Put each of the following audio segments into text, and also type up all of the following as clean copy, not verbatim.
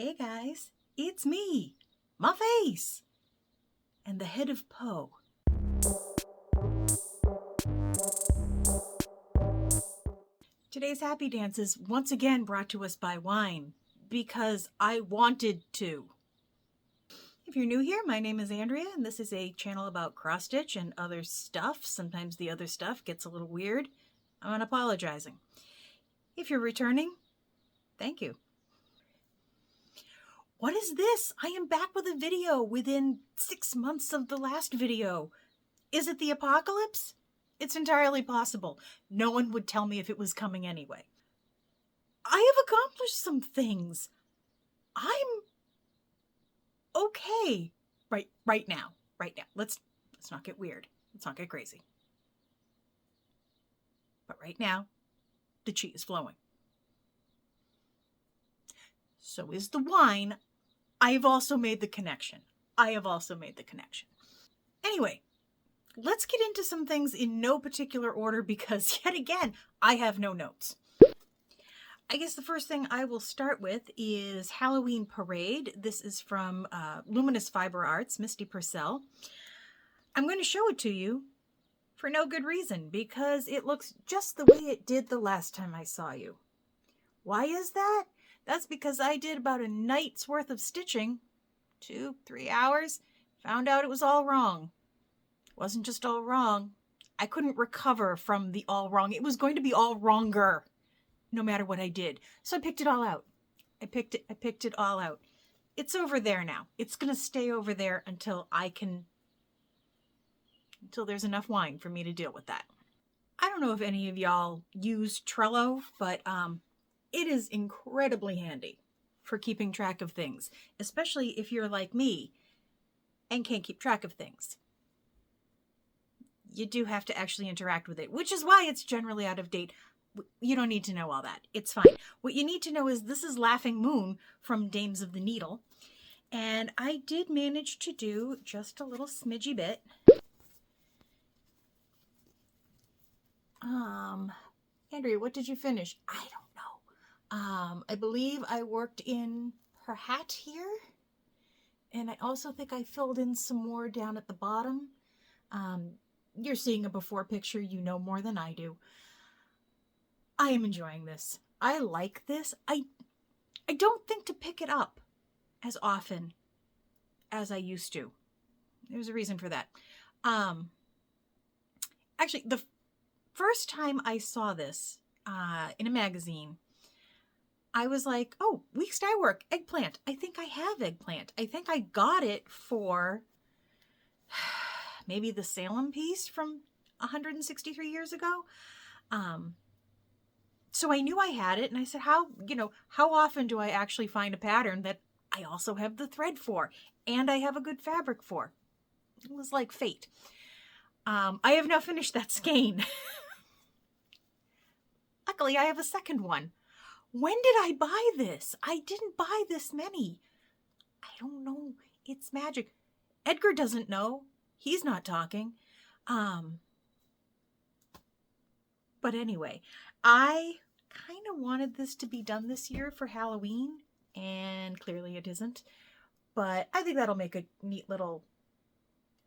Hey guys, it's me, my face, and the head of Poe. Today's happy dance is once again brought to us by wine, because I wanted to. If you're new here, my name is Andrea, and this is a channel about cross-stitch and other stuff. Sometimes the other stuff gets a little weird. I'm apologizing. If you're returning, thank you. What is this? I am back with a video within 6 months of the last video. Is it the apocalypse? It's entirely possible. No one would tell me if it was coming anyway. I have accomplished some things. I'm okay right now. Let's not get weird. Let's not get crazy. But right now, the chi is flowing. So is the wine. I've also made the connection. Anyway, let's get into some things in no particular order because, yet again, I have no notes. I guess the first thing I will start with is Halloween Parade. This is from Luminous Fiber Arts, Misty Purcell. I'm going to show it to you for no good reason because it looks just the way it did the last time I saw you. Why is that? That's because I did about a night's worth of stitching, 2-3 hours, found out it was all wrong. It wasn't just all wrong. I couldn't recover from the all wrong. It was going to be all wronger no matter what I did. So I picked it all out. I picked it all out. It's over there now. It's going to stay over there until there's enough wine for me to deal with that. I don't know if any of y'all use Trello, but it is incredibly handy for keeping track of things, especially if you're like me and can't keep track of things. You do have to actually interact with it, which is why it's generally out of date. You don't need to know all that. It's fine. What you need to know is this is Laughing Moon from Dames of the Needle. And I did manage to do just a little smidgy bit. Andrea, what did you finish? I don't know. I believe I worked in her hat here. And I also think I filled in some more down at the bottom. You're seeing a before picture. You know more than I do. I am enjoying this. I like this. I don't think to pick it up as often as I used to. There's a reason for that. Actually, the first time I saw this in a magazine, I was like, oh, Week's Dye Work, eggplant. I think I have eggplant. I think I got it for maybe the Salem piece from 163 years ago. So I knew I had it, and I said, how often do I actually find a pattern that I also have the thread for, and I have a good fabric for? It was like fate. I have now finished that skein. Luckily, I have a second one. When did I buy this? I didn't buy this many. I don't know. It's magic. Edgar doesn't know. He's not talking. But anyway, I kind of wanted this to be done this year for Halloween, and clearly it isn't. But I think that'll make a neat little,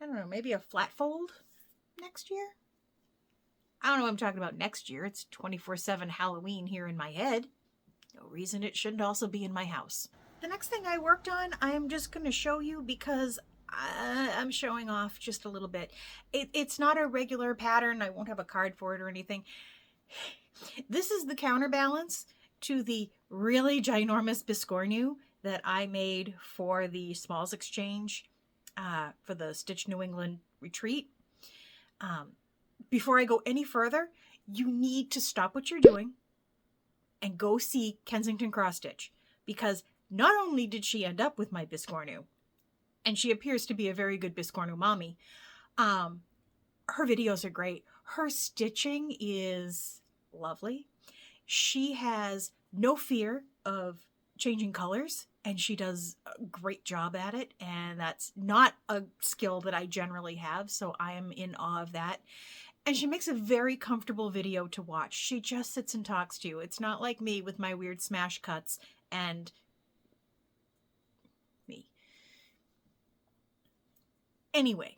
I don't know, maybe a flat fold next year? I don't know what I'm talking about next year. It's 24/7 Halloween here in my head. No reason it shouldn't also be in my house. The next thing I worked on, I'm just going to show you because I'm showing off just a little bit. It's not a regular pattern. I won't have a card for it or anything. This is the counterbalance to the really ginormous Biscornu that I made for the Smalls Exchange for the Stitch New England retreat. Before I go any further, you need to stop what you're doing and go see Kensington Cross Stitch, because not only did she end up with my Biscornu, and she appears to be a very good Biscornu mommy, her videos are great. Her stitching is lovely. She has no fear of changing colors, and she does a great job at it, and that's not a skill that I generally have, so I am in awe of that. And she makes a very comfortable video to watch. She just sits and talks to you. It's not like me with my weird smash cuts and Anyway,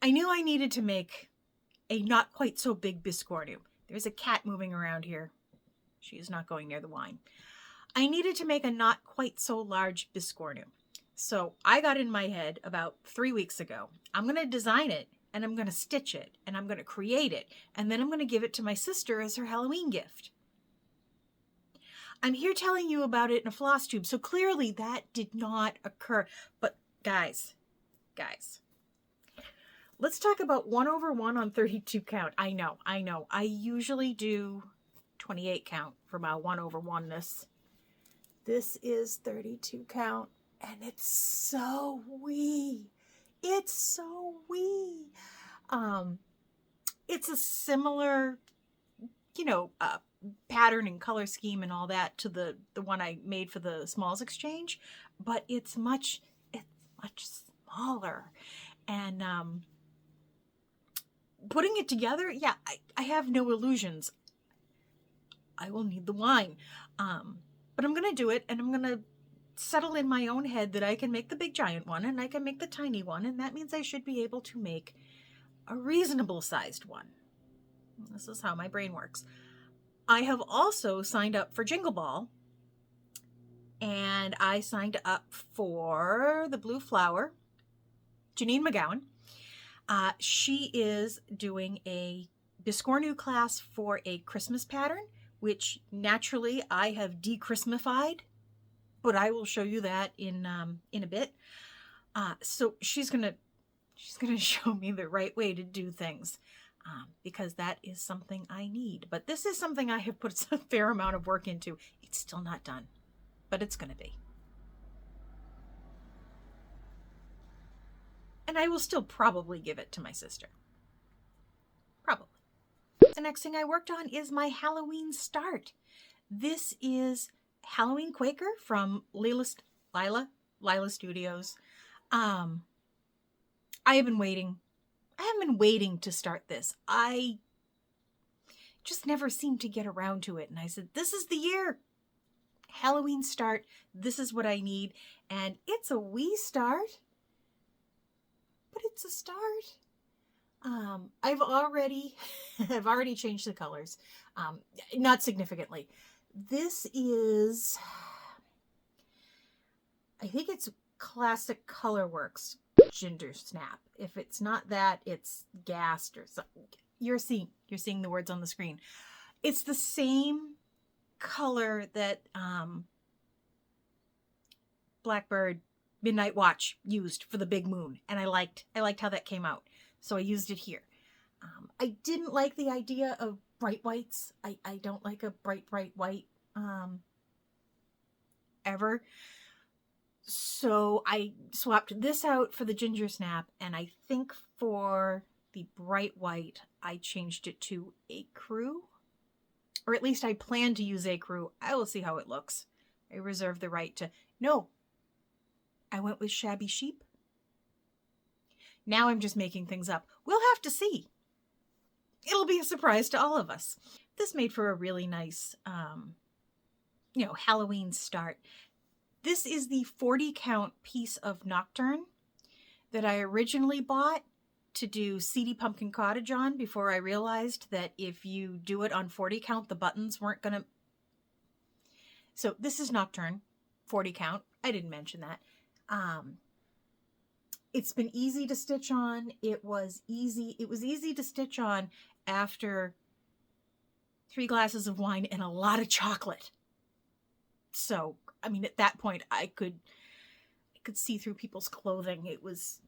I knew I needed to make a not quite so big biscornu. There's a cat moving around here. She is not going near the wine. I needed to make a not quite so large biscornu. So I got in my head about 3 weeks ago, I'm going to design it and I'm going to stitch it and I'm going to create it. And then I'm going to give it to my sister as her Halloween gift. I'm here telling you about it in a floss tube. So clearly that did not occur. But guys, let's talk about 1/1 on 32 count. I know. I usually do 28 count for my 1/1-ness. This is 32 count, and it's so wee. It's so wee. It's a similar, pattern and color scheme and all that to the one I made for the Smalls Exchange, but it's much smaller. And putting it together, yeah, I have no illusions. I will need the wine. But I'm going to do it, and I'm going to settle in my own head that I can make the big giant one, and I can make the tiny one, and that means I should be able to make a reasonable sized one. This is how my brain works. I have also signed up for Jingle Ball, and I signed up for the Blue Flower, Janine McGowan. She is doing a biscornu class for a Christmas pattern, which naturally I have de-Christmified, but I will show you that in a bit. So she's gonna show me the right way to do things, because that is something I need. But this is something I have put a fair amount of work into. It's still not done, but it's gonna be. And I will still probably give it to my sister. Probably. The next thing I worked on is my Halloween start. This is Halloween Quaker from Lila Studios. I have been waiting. I have been waiting to start this. I just never seemed to get around to it. And I said, this is the year. Halloween start. This is what I need. And it's a wee start, but it's a start. I've already changed the colors, not significantly. This is, I think it's Classic Colorworks Ginger Snap. If it's not that, it's Gassed or something. You're seeing the words on the screen. It's the same color that Blackbird Midnight Watch used for the big moon, and I liked how that came out, so I used it here. I didn't like the idea of bright whites. I don't like a bright white ever, so I swapped this out for the Ginger Snap, and I think for the bright white I changed it to Ecru, or at least I plan to use Ecru. I will see how it looks. I reserve the right to. No, I went with Shabby Sheep. Now I'm just making things up. We'll have to see. It'll be a surprise to all of us. This made for a really nice, Halloween start. This is the 40 count piece of Nocturne that I originally bought to do Seedy Pumpkin Cottage on before I realized that if you do it on 40 count, the buttons weren't gonna. So this is Nocturne, 40 count. I didn't mention that. It's been easy to stitch on. It was easy to stitch on after 3 glasses of wine and a lot of chocolate. So, I mean, at that point I could see through people's clothing.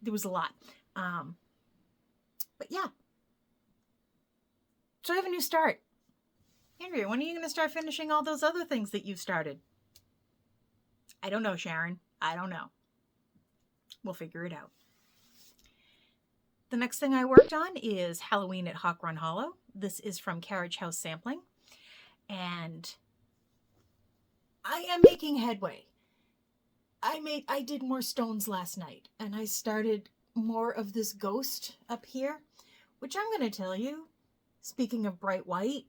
There was a lot. But yeah. So I have a new start. Andrea, when are you going to start finishing all those other things that you've started? I don't know, Sharon. I don't know. We'll figure it out. The next thing I worked on is Halloween at Hawk Run Hollow. This is from Carriage House Sampling. And I am making headway. I did more stones last night, and I started more of this ghost up here, which I'm going to tell you, speaking of bright white,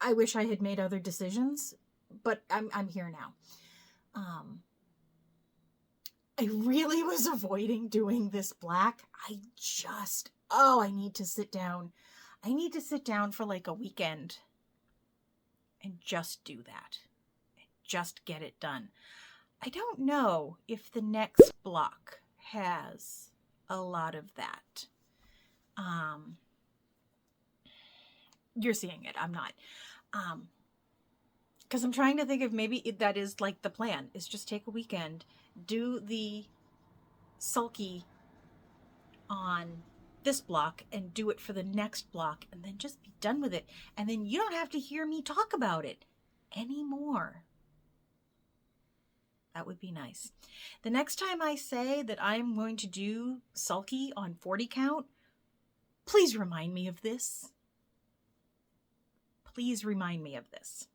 I wish I had made other decisions, but I'm here now. I really was avoiding doing this black. I need to sit down. I need to sit down for like a weekend and just do that. Just get it done. I don't know if the next block has a lot of that. You're seeing it. I'm not. Because I'm trying to think of maybe that is like the plan, is just take a weekend, do the sulky on this block and do it for the next block, and then just be done with it. And then you don't have to hear me talk about it anymore. That would be nice. The next time I say that I'm going to do sulky on 40 count, please remind me of this. Please remind me of this.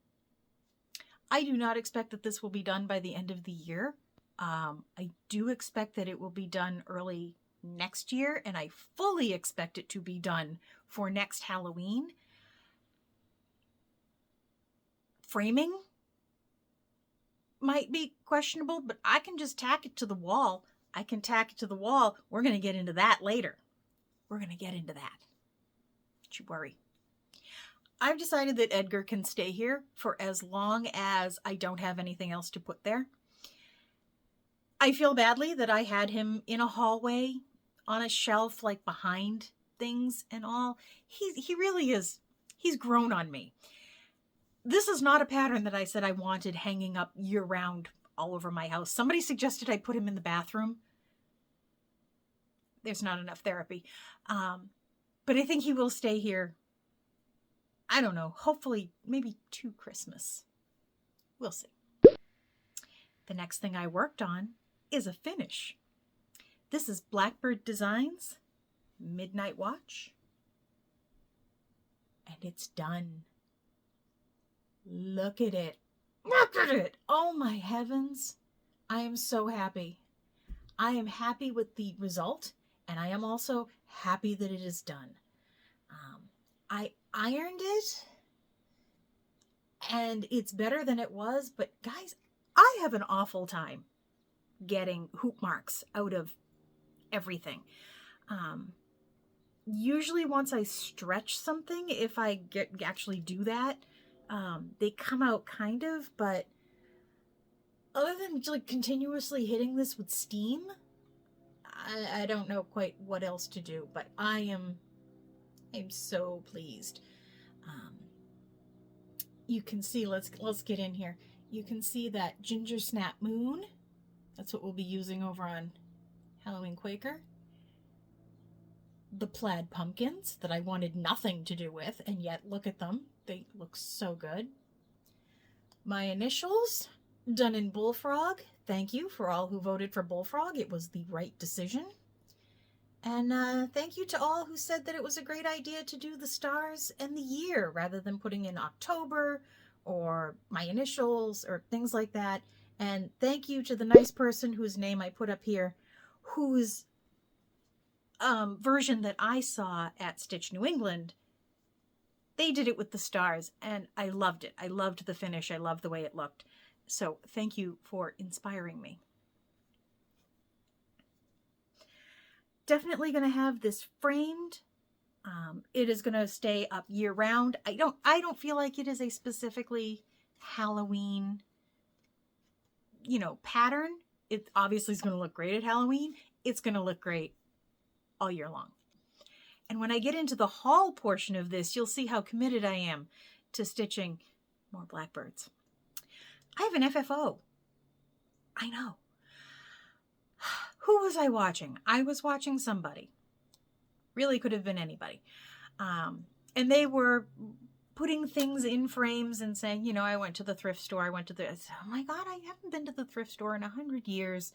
I do not expect that this will be done by the end of the year. I do expect that it will be done early next year, and I fully expect it to be done for next Halloween. Framing might be questionable, but I can just tack it to the wall. We're going to get into that later. Don't you worry. I've decided that Edgar can stay here for as long as I don't have anything else to put there. I feel badly that I had him in a hallway on a shelf, like behind things and all. He really is. He's grown on me. This is not a pattern that I said I wanted hanging up year round all over my house. Somebody suggested I put him in the bathroom. There's not enough therapy. But I think he will stay here. I don't know. Hopefully, maybe 2 Christmas. We'll see. The next thing I worked on is a finish. This is Blackbird Designs Midnight Watch. And it's done. Look at it. Look at it. Oh my heavens. I am so happy. I am happy with the result, and I am also happy that it is done. I ironed it, and it's better than it was, but guys, I have an awful time getting hoop marks out of everything. Usually once I stretch something, if I actually do that, they come out kind of, but other than like continuously hitting this with steam, I don't know quite what else to do, but I'm so pleased. You can see, let's get in here. You can see that Ginger Snap Moon. That's what we'll be using over on Halloween Quaker. The plaid pumpkins that I wanted nothing to do with, and yet look at them. They look so good. My initials, done in Bullfrog. Thank you for all who voted for Bullfrog. It was the right decision. And thank you to all who said that it was a great idea to do the stars and the year rather than putting in October or my initials or things like that. And thank you to the nice person whose name I put up here, whose version that I saw at Stitch New England, they did it with the stars, and I loved it. I loved the finish. I loved the way it looked. So thank you for inspiring me. Definitely going to have this framed. It is going to stay up year round. I don't feel like it is a specifically Halloween, pattern. It obviously is going to look great at Halloween. It's going to look great all year long. And when I get into the haul portion of this, you'll see how committed I am to stitching more Blackbirds. I have an FFO. I know. Who was I watching? I was watching somebody. Really could have been anybody. And they were putting things in frames and saying, I went to the thrift store. I said, oh my God, I haven't been to the thrift store in 100 years.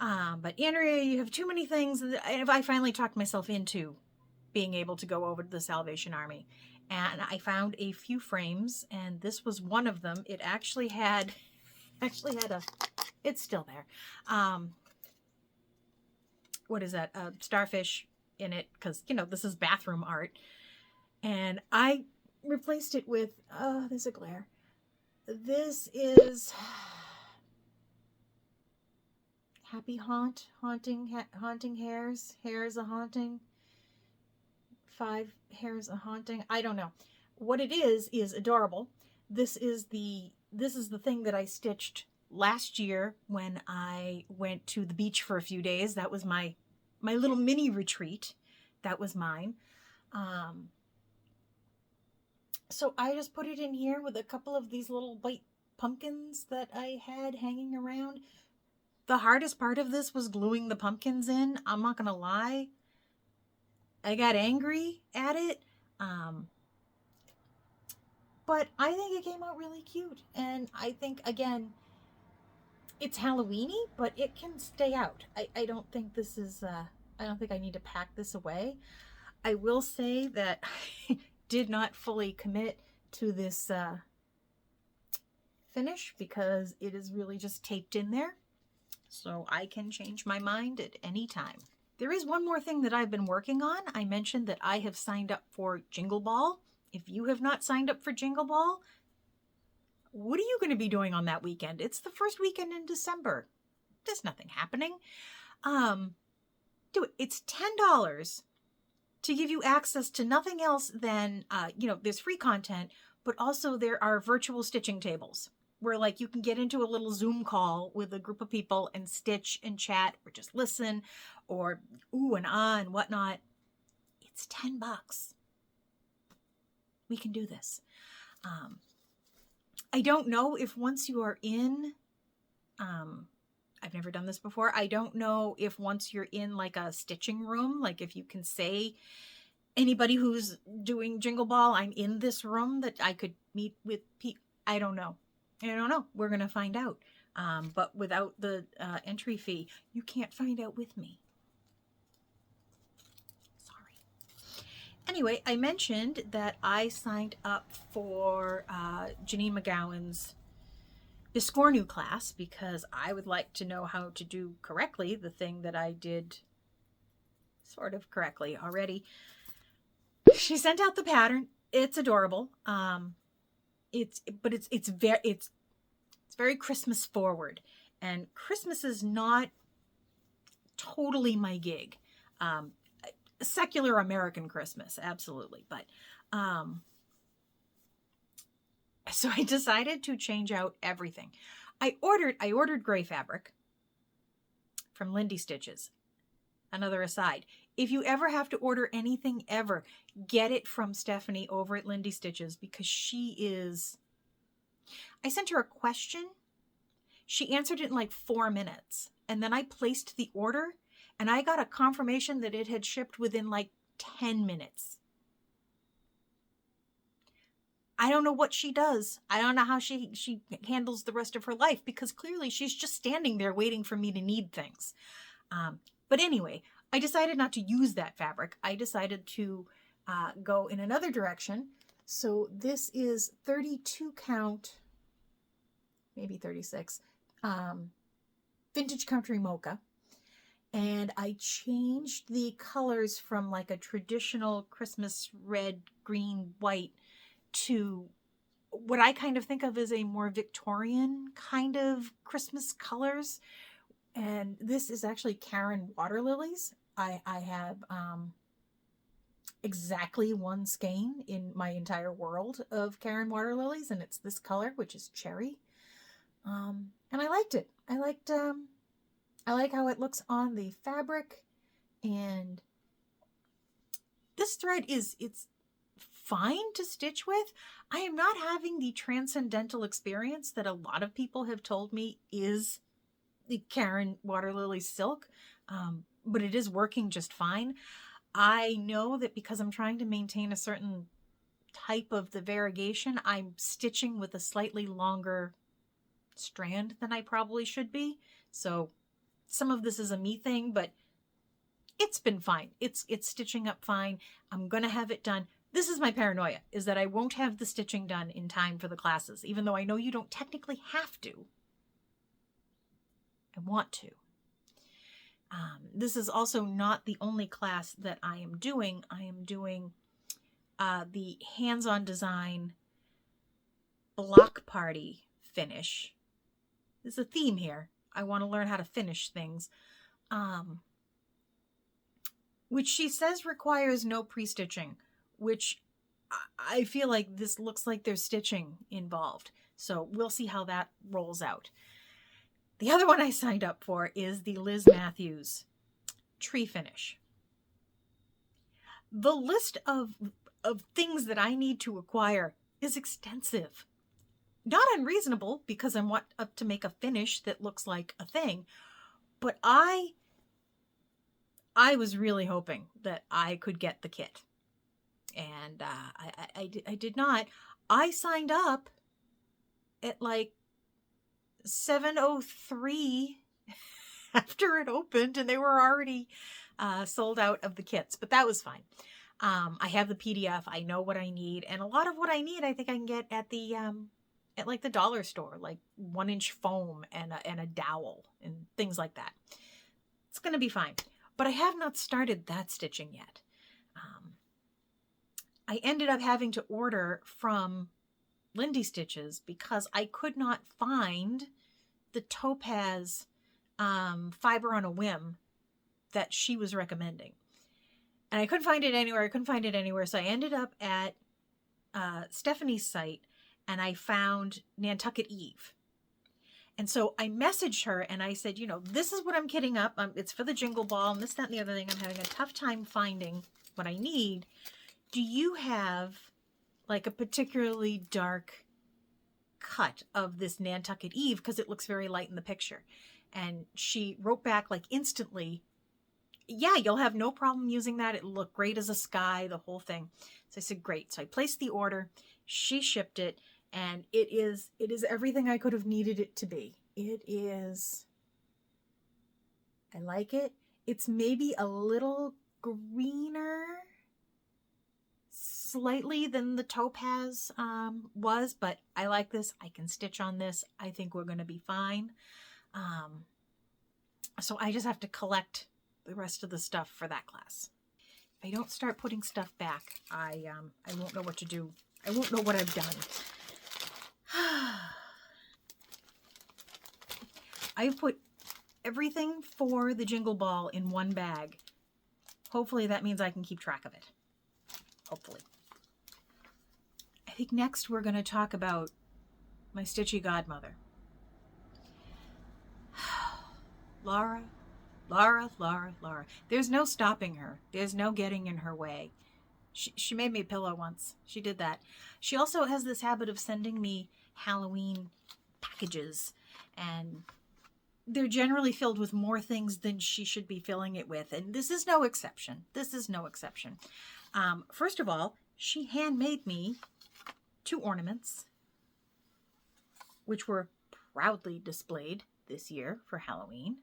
But Andrea, you have too many things. And I finally talked myself into being able to go over to the Salvation Army. And I found a few frames, and this was one of them. It actually had it's still there. What is that? A starfish in it, because, this is bathroom art. And I replaced it with, there's a glare. This is Happy haunt, haunting hares. Hares a haunting. 5 hares a haunting. I don't know. What it is adorable. This is the thing that I stitched last year when I went to the beach for a few days. That was my little mini retreat. That was mine. So I just put it in here with a couple of these little white pumpkins that I had hanging around. The hardest part of this was gluing the pumpkins in. I'm not gonna lie. I got angry at it. But I think it came out really cute. And I think, again, it's Halloween-y, but it can stay out. I don't think this is, I don't think I need to pack this away. I will say that I did not fully commit to this finish because it is really just taped in there. So I can change my mind at any time. There is one more thing that I've been working on. I mentioned that I have signed up for Jingle Ball. If you have not signed up for Jingle Ball, what are you going to be doing on that weekend? It's the first weekend in December. There's nothing happening. Do it. It's $10 to give you access to nothing else than, there's free content, but also there are virtual stitching tables where like you can get into a little Zoom call with a group of people and stitch and chat or just listen or ooh and ah and whatnot. It's $10. We can do this. I don't know if once you are in, I've never done this before. I don't know if once you're in like a stitching room, like if you can say anybody who's doing Jingle Ball, I'm in this room, that I could meet with people. I don't know. We're going to find out. But without the entry fee, you can't find out with me. Sorry. Anyway, I mentioned that I signed up for Janine McGowan's Biscornu class because I would like to know how to do correctly the thing that I did sort of correctly already. She sent out the pattern. It's adorable. It's very Christmas forward, and Christmas is not totally my gig. Secular American Christmas, absolutely, but so I decided to change out everything. I ordered gray fabric from Lindy Stitches. Another aside, if you ever have to order anything ever, get it from Stephanie over at Lindy Stitches because she is... I sent her a question. She answered it in like 4 minutes. And then I placed the order and I got a confirmation that it had shipped within like 10 minutes. I don't know what she does. I don't know how she handles the rest of her life because clearly she's just standing there waiting for me to need things. But anyway, I decided not to use that fabric. I decided to go in another direction. So this is 32 count, maybe 36, Vintage Country Mocha. And I changed the colors from like a traditional Christmas red, green, white to what I kind of think of as a more Victorian kind of Christmas colors. And this is actually Karen water lilies. I have exactly one skein in my entire world of Karen water lilies, and it's this color, which is cherry. And I liked it. I like how it looks on the fabric, and this thread it's fine to stitch with. I am not having the transcendental experience that a lot of people have told me is the Karen water lily silk, but it is working just fine. I know that because I'm trying to maintain a certain type of the variegation, I'm stitching with a slightly longer strand than I probably should be. So some of this is a me thing, but it's been fine. It's stitching up fine. I'm going to have it done. This is my paranoia, is that I won't have the stitching done in time for the classes, even though I know you don't technically have to. I want to. This is also not the only class that I am doing. I am doing the hands-on design block party finish. There's a theme here. I want to learn how to finish things. Which she says requires no pre-stitching, which I feel like this looks like there's stitching involved. So we'll see how that rolls out. The other one I signed up for is the Liz Matthews tree finish. The list of things that I need to acquire is extensive. Not unreasonable, because I want up to make a finish that looks like a thing. But I was really hoping that I could get the kit. And I did not. I signed up at like 7:03 after it opened, and they were already sold out of the kits, but that was fine. I have the PDF. I know what I need, and a lot of what I need I think I can get at the at like the dollar store, like 1-inch foam and a dowel and things like that. It's gonna be fine, but I have not started that stitching yet. I ended up having to order from Lindy Stitches because I could not find the topaz fiber on a whim that she was recommending. And I couldn't find it anywhere. So I ended up at Stephanie's site, and I found Nantucket Eve. And so I messaged her and I said, you know, this is what I'm kitting up. It's for the Jingle Ball and this, that, and the other thing. I'm having a tough time finding what I need. Do you have like a particularly dark cut of this Nantucket Eve? Because it looks very light in the picture. And she wrote back like instantly, yeah, you'll have no problem using that. It'll look great as a sky, the whole thing. So I said, great. So I placed the order. She shipped it, and it is everything I could have needed it to be. It is, I like it. It's maybe a little greener slightly than the topaz was, but I like this. I can stitch on this. I think we're going to be fine. So I just have to collect the rest of the stuff for that class. If I don't start putting stuff back, I won't know what to do. I won't know what I've done. I've put everything for the Jingle Ball in one bag. Hopefully that means I can keep track of it. Hopefully. I think next we're going to talk about my stitchy godmother. Laura. There's no stopping her. There's no getting in her way. She made me a pillow once. She did that. She also has this habit of sending me Halloween packages, and they're generally filled with more things than she should be filling it with. And this is no exception. First of all, she handmade me 2 ornaments, which were proudly displayed this year for Halloween.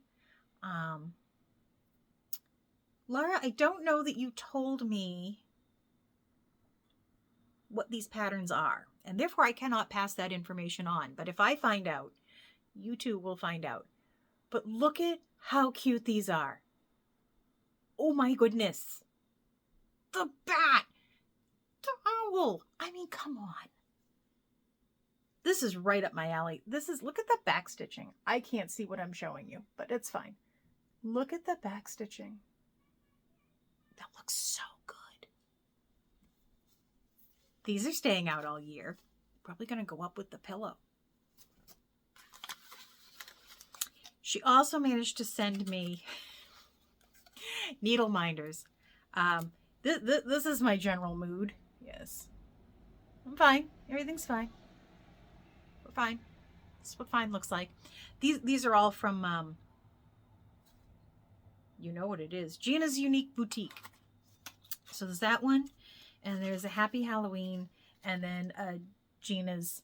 Laura, I don't know that you told me what these patterns are, and therefore I cannot pass that information on. But if I find out, you two will find out. But look at how cute these are. Oh my goodness. The bat. The owl. I mean, come on. This is right up my alley. Look at the back stitching. I can't see what I'm showing you, but it's fine. Look at the back stitching. That looks so good. These are staying out all year. Probably going to go up with the pillow. She also managed to send me needle minders. This is my general mood. Yes. I'm fine. Everything's fine. We're fine. This is what fine looks like. These are all from, you know what it is, Gina's Unique Boutique. So there's that one, and there's a Happy Halloween, and then Gina's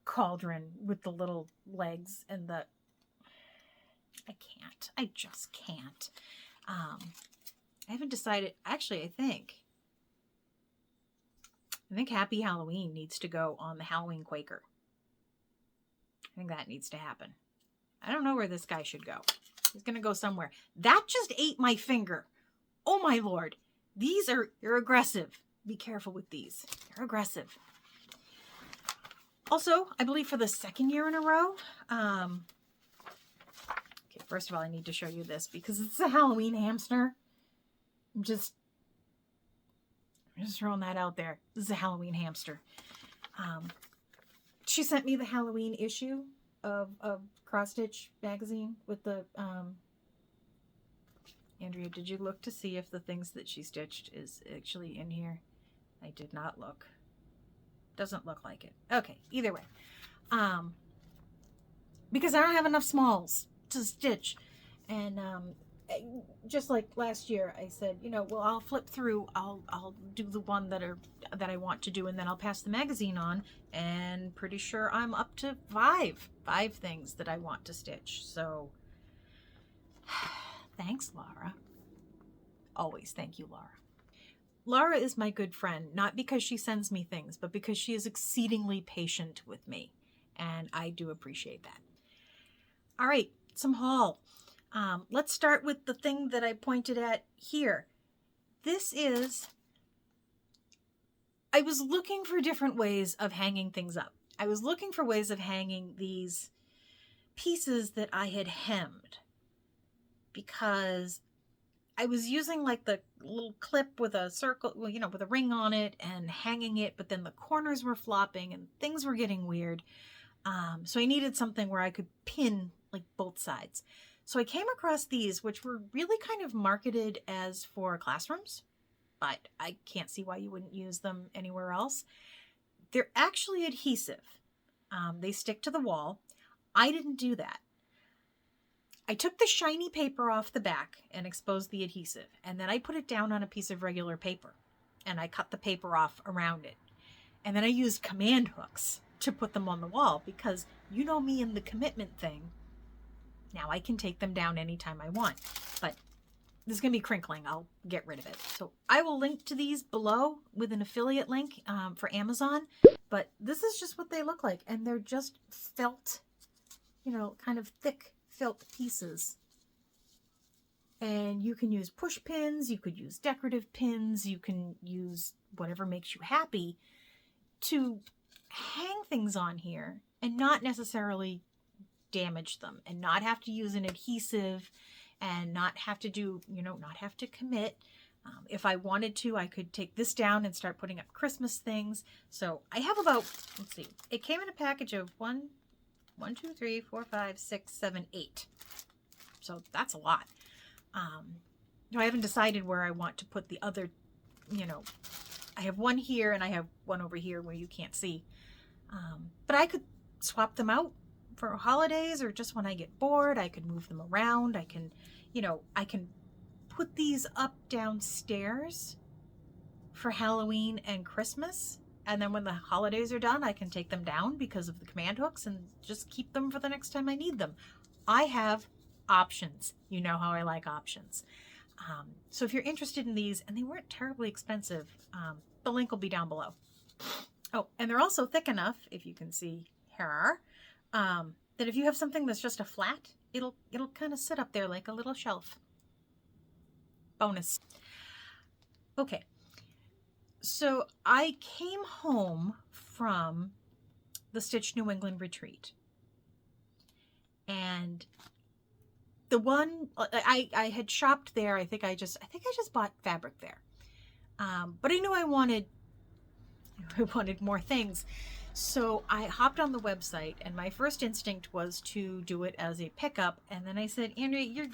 cauldron with the little legs and the... I just can't. I haven't decided. Actually, I think Happy Halloween needs to go on the Halloween Quaker. I think that needs to happen. I don't know where this guy should go. He's going to go somewhere. That just ate my finger. Oh my Lord. You're aggressive. Be careful with these. They're aggressive. Also, I believe for the second year in a row, Okay, first of all, I need to show you this because it's a Halloween hamster. I'm just throwing that out there. This is a Halloween hamster. She sent me the Halloween issue of Cross Stitch magazine with the, Andrea, did you look to see if the things that she stitched is actually in here? I did not look. Doesn't look like it. Okay, either way. Because I don't have enough smalls to stitch. And just like last year, I said, you know, well, I'll flip through. I'll do the one that I want to do, and then I'll pass the magazine on. And pretty sure I'm up to five things that I want to stitch. So thanks, Laura. Always thank you, Laura. Laura is my good friend, not because she sends me things, but because she is exceedingly patient with me. And I do appreciate that. All right, some haul. Let's start with the thing that I pointed at here. I was looking for different ways of hanging things up. I was looking for ways of hanging these pieces that I had hemmed, because I was using like the little clip with a circle, well, you know, with a ring on it and hanging it, but then the corners were flopping and things were getting weird. So I needed something where I could pin like both sides. So I came across these, which were really kind of marketed as for classrooms, but I can't see why you wouldn't use them anywhere else. They're actually adhesive. They stick to the wall. I didn't do that. I took the shiny paper off the back and exposed the adhesive, and then I put it down on a piece of regular paper, and I cut the paper off around it. And then I used command hooks to put them on the wall, because you know me and the commitment thing. Now I can take them down anytime I want, but this is going to be crinkling. I'll get rid of it. So I will link to these below with an affiliate link for Amazon, but this is just what they look like. And they're just felt, you know, kind of thick felt pieces. And you can use push pins, you could use decorative pins, you can use whatever makes you happy to hang things on here and not necessarily damage them, and not have to use an adhesive, and not have to do, you know, not have to commit. If I wanted to, I could take this down and start putting up Christmas things. So I have about, let's see, it came in a package of 1, 2, 3, 4, 5, 6, 7, 8. So that's a lot. I haven't decided where I want to put the other, you know, I have one here and I have one over here where you can't see. But I could swap them out for holidays, or just when I get bored, I could move them around. I can, you know, I can put these up downstairs for Halloween and Christmas. And then when the holidays are done, I can take them down because of the command hooks and just keep them for the next time I need them. I have options. You know how I like options. So if you're interested in these, and they weren't terribly expensive, the link will be down below. Oh, and they're also thick enough, if you can see here, that if you have something that's just a flat, it'll kind of sit up there like a little shelf. Bonus. Okay. So I came home from the Stitch New England retreat, and the one I had shopped there. I think I just bought fabric there, but I knew I wanted more things, so I hopped on the website, and my first instinct was to do it as a pickup. And then I said, Andrea,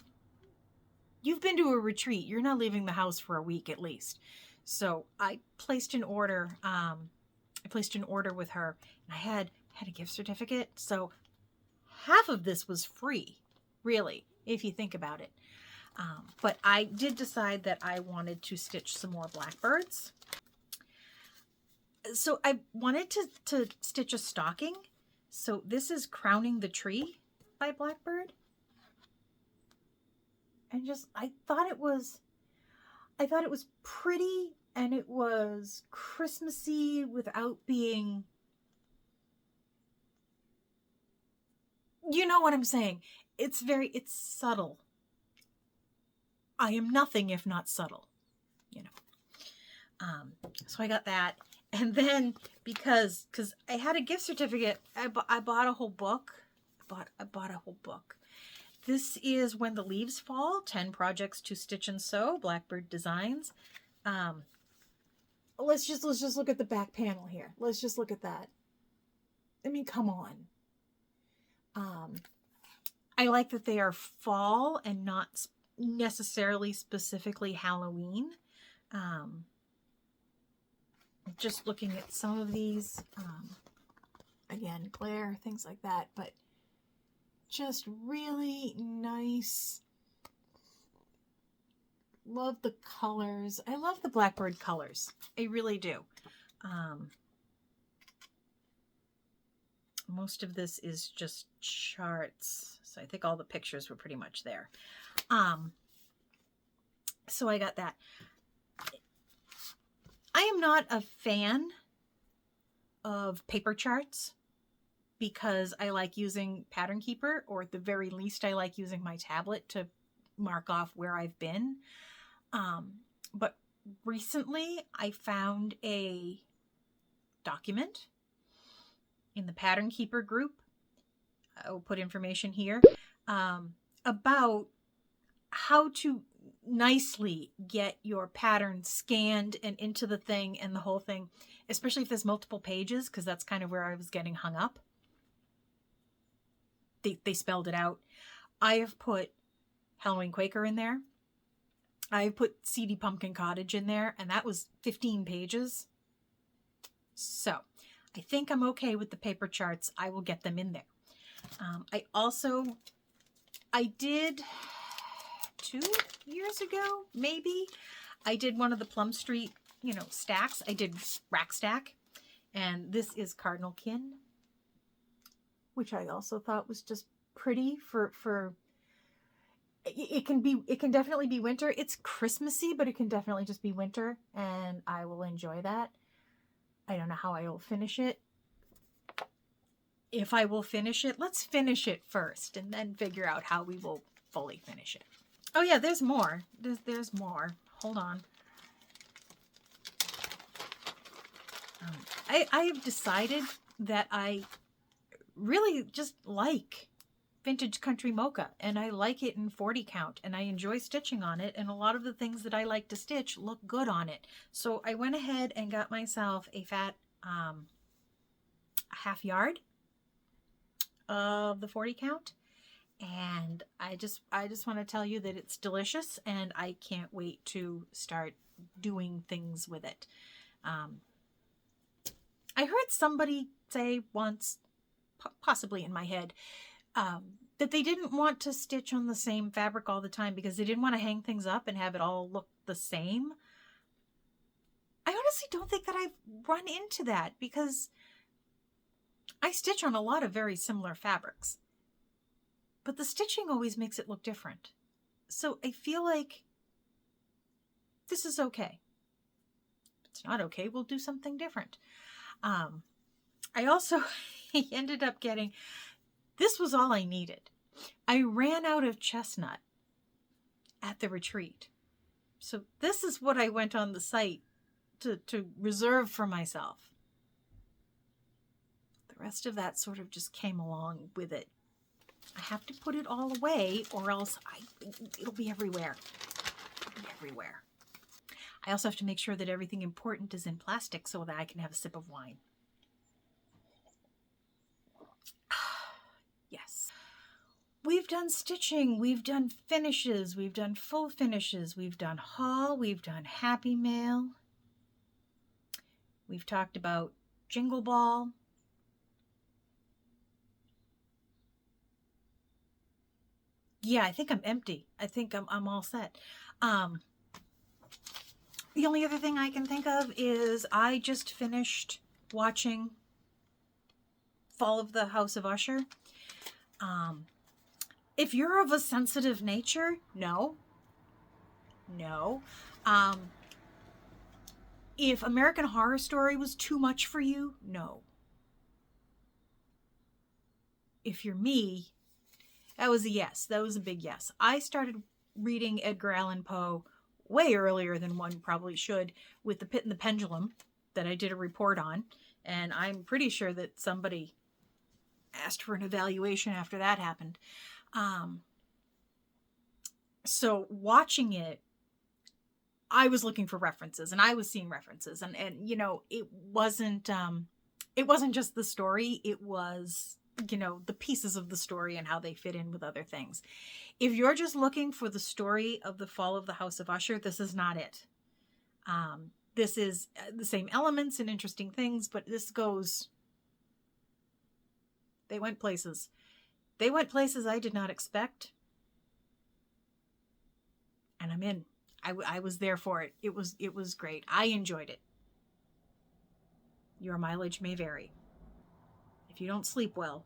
you've been to a retreat. You're not leaving the house for a week at least. So I placed an order. I placed an order with her, and I had a gift certificate. So half of this was free, really, if you think about it. But I did decide that I wanted to stitch some more Blackbirds. So I wanted to stitch a stocking. So this is Crowning the Tree by Blackbird. And I thought it was pretty, and it was Christmassy without being, you know what I'm saying? It's subtle. I am nothing if not subtle, you know. So I got that. And then because I had a gift certificate, I bought a whole book. I bought a whole book. This is When the Leaves Fall, 10 Projects to Stitch and Sew, Blackbird Designs. Let's just look at the back panel here. Let's just look at that. I mean, come on. I like that they are fall and not necessarily specifically Halloween. Just looking at some of these, again, glare, things like that, but just really nice. Love the colors. I love the Blackbird colors. I really do. Most of this is just charts. So I think all the pictures were pretty much there. So I got that. I am not a fan of paper charts because I like using Pattern Keeper, or at the very least I like using my tablet to mark off where I've been. But recently I found a document in the Pattern Keeper group. I will put information here about how to nicely get your pattern scanned and into the thing and the whole thing, especially if there's multiple pages, because that's kind of where I was getting hung up. They spelled it out. I have put Halloween Quaker in there. I put CD Pumpkin Cottage in there, and that was 15 pages. So I think I'm okay with the paper charts. I will get them in there. I did 2 years ago, maybe, I did one of the Plum Street, stacks. I did Rack Stack, and this is Cardinal Kin, which I also thought was just pretty for it can definitely be winter. It's Christmassy, but it can definitely just be winter, and I will enjoy that. I don't know how I will finish it. If I will finish it, let's finish it first and then figure out how we will fully finish it. Oh yeah, there's more. There's more. Hold on. I have decided that I really just like Vintage Country Mocha, and I like it in 40 count, and I enjoy stitching on it, and a lot of the things that I like to stitch look good on it. So I went ahead and got myself a fat half yard of the 40 count, and I just want to tell you that it's delicious, and I can't wait to start doing things with it. I heard somebody say once, possibly in my head, that they didn't want to stitch on the same fabric all the time because they didn't want to hang things up and have it all look the same. I honestly don't think that I've run into that, because I stitch on a lot of very similar fabrics, but the stitching always makes it look different. So I feel like this is okay. If it's not okay, we'll do something different. I also ended up getting, this was all I needed. I ran out of chestnut at the retreat. So this is what I went on the site to reserve for myself. The rest of that sort of just came along with it. I have to put it all away, or else it'll be everywhere. It'll be everywhere. I also have to make sure that everything important is in plastic so that I can have a sip of wine. Yes. We've done stitching, we've done finishes, we've done full finishes, we've done haul, we've done happy mail. We've talked about Jingle Ball. Yeah, I think I'm empty. I think I'm all set. The only other thing I can think of is I just finished watching Fall of the House of Usher. If you're of a sensitive nature, no. If American Horror Story was too much for you, no. If you're me, that was a yes. That was a big yes. I started reading Edgar Allan Poe way earlier than one probably should, with The Pit and the Pendulum that I did a report on, and I'm pretty sure that somebody asked for an evaluation after that happened. So watching it, I was looking for references and I was seeing references, and you know, it wasn't just the story, it was, you know, the pieces of the story and how they fit in with other things. If you're just looking for the story of the fall of the House of Usher, this is not it. This is the same elements and interesting things, but this goes, they went places. They went places I did not expect, and I'm in. I was there for it. It was great. I enjoyed it. Your mileage may vary. If you don't sleep well,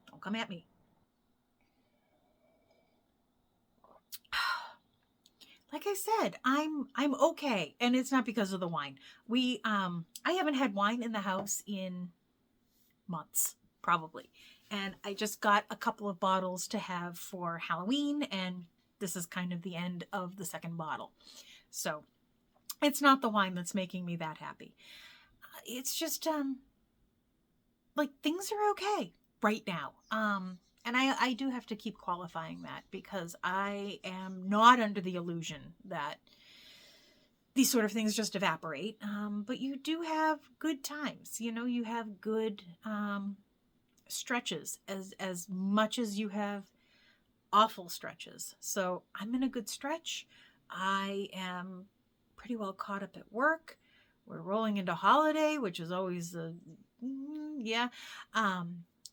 don't come at me. Like I said, I'm okay, and it's not because of the wine. We I haven't had wine in the house in months, probably. And I just got a couple of bottles to have for Halloween, and this is kind of the end of the second bottle. So, it's not the wine that's making me that happy. It's just like things are okay right now. And I do have to keep qualifying that because I am not under the illusion that these sort of things just evaporate. But you do have good times. You know, you have good stretches as much as you have awful stretches. So I'm in a good stretch. I am pretty well caught up at work. We're rolling into holiday, which is always a yeah.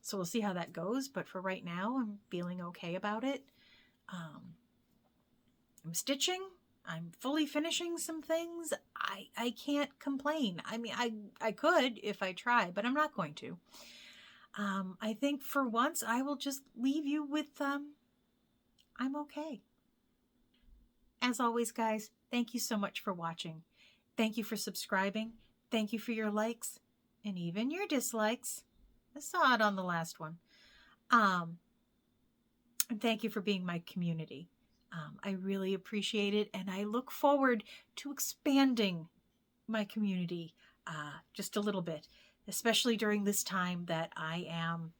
So we'll see how that goes. But for right now, I'm feeling okay about it. I'm stitching. I'm fully finishing some things. I can't complain. I mean, I could if I try, but I'm not going to. I think for once I will just leave you with I'm okay. As always, guys, thank you so much for watching. Thank you for subscribing. Thank you for your likes and even your dislikes. I saw it on the last one. And thank you for being my community. I really appreciate it, and I look forward to expanding my community just a little bit, especially during this time that I am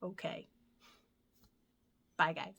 okay. Bye, guys.